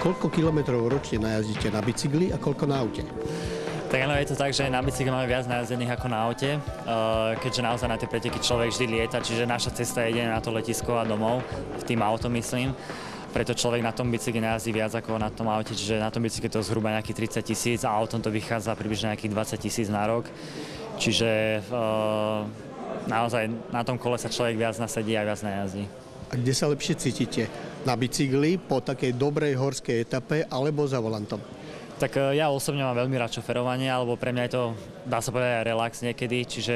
Koľko kilometrov ročne najazdíte na bicykli a koľko na aute? Tak áno, je to tak, že na bicykli máme viac najazdených ako na aute, keďže naozaj na tie preteky človek vždy lieta, čiže naša cesta je ide na to letisko a domov, tým autom myslím. Preto človek na tom bicykli najazdí viac ako na tom aute, čiže na tom bicykli to zhruba nejakých 30 000 a autom to vychádza približne nejakých 20 000 na rok. Čiže naozaj na tom kole sa človek viac nasedí a viac najazdí. A kde sa lepšie cítite? Na bicykli, po takej dobrej horskej etape alebo za volantom? Tak ja osobne mám veľmi rád šoferovanie, alebo pre mňa je to, dá sa povedať, aj relax niekedy, čiže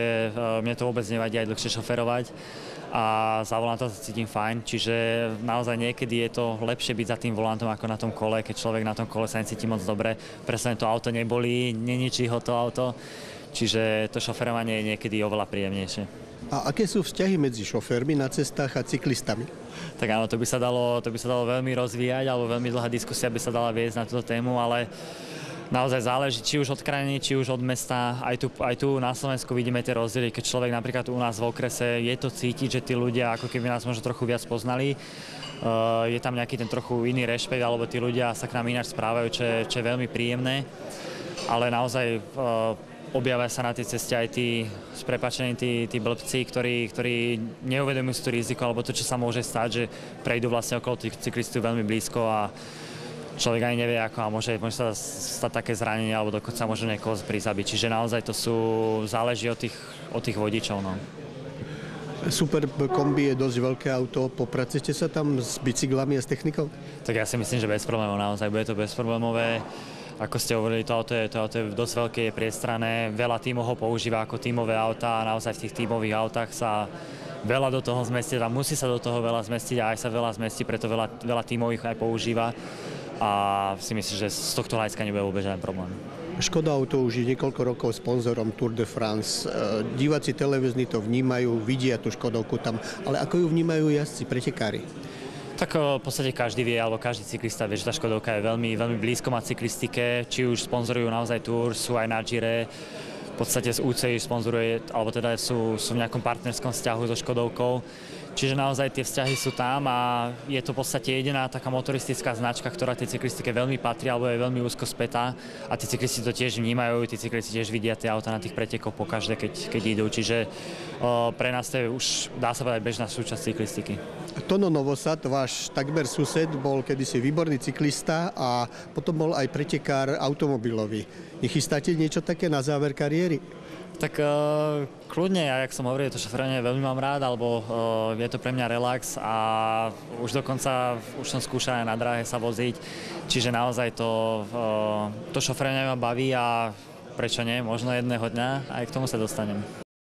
mne to vôbec nevadí aj dlhšie šoferovať a za volantom sa cítim fajn, čiže naozaj niekedy je to lepšie byť za tým volantom ako na tom kole, keď človek na tom kole sa necíti moc dobre, presne to auto nebolí, neničí ho to auto, čiže to šoferovanie je niekedy oveľa príjemnejšie. A aké sú vzťahy medzi šoférmi na cestách a cyklistami? Tak áno, to by sa dalo veľmi rozvíjať, alebo veľmi dlhá diskusia by sa dala viesť na túto tému, ale naozaj záleží, či už od krajiny, či už od mesta. Aj tu na Slovensku vidíme tie rozdiely, keď človek napríklad u nás v okrese je to cítiť, že tí ľudia ako keby nás možno trochu viac poznali. Je tam nejaký ten trochu iný rešpekt, alebo tí ľudia sa k nám ináč správajú, čo je veľmi príjemné. Ale naozaj objavia sa na tej ceste aj tí, s prepáčením, tí blbci, ktorí neuvedomujú si to riziko, alebo to, čo sa môže stať, že prejdú vlastne okolo tých cyklistov veľmi blízko a človek ani nevie ako a môže sa stať také zranenie, alebo dokonca môže niekoho prizabiť. Čiže naozaj to záleží od tých vodičov. No. Super kombi je dosť veľké auto, popracujete sa tam s bicyklami a s technikou? Tak ja si myslím, že bez problémov, naozaj bude to bezproblémové. Ako ste hovorili, to auto je dosť veľké, je priestranné, veľa tímov ho používa ako tímové auta a naozaj v tých tímových autách sa veľa do toho zmestí, a musí sa do toho veľa zmestiť a aj sa veľa zmestí, preto veľa tímových aj používa a si myslím, že z tohto hľadiska nebude vôbec žiaden problém. Škoda Auto už je niekoľko rokov sponzorom Tour de France. Diváci televízni to vnímajú, vidia tú Škodovku tam, ale ako ju vnímajú jazdci, pretekári? Tak v podstate každý vie, alebo každý cyklista vie, že tá Škodovka je veľmi, veľmi blízko má cyklistike, či už sponzorujú naozaj Tour, sú aj na Gire, v podstate z UCI sponzoruje, alebo teda sú v nejakom partnerskom vzťahu so Škodovkou. Čiže naozaj tie vzťahy sú tam a je to v podstate jediná taká motoristická značka, ktorá tej cyklistike veľmi patrí alebo je veľmi úzko spätá a tí cyklisti to tiež vnímajú, tí cyklisti tiež vidia tie auta na tých pretekoch pokaždé, keď idú. Čiže pre nás to je už, dá sa povedať, bežná súčasť cyklistiky. Tono Novosad, váš takmer sused, bol kedysi výborný cyklista a potom bol aj pretekár automobilový. Nechystáte niečo také na záver kariéry? Tak kľudne, ja, jak som hovoril, to šoferovanie veľmi mám rád, alebo je to pre mňa relax a už dokonca som skúšal aj na dráhe sa voziť, čiže naozaj to šoferovanie ma baví a prečo nie, možno jedného dňa aj k tomu sa dostanem.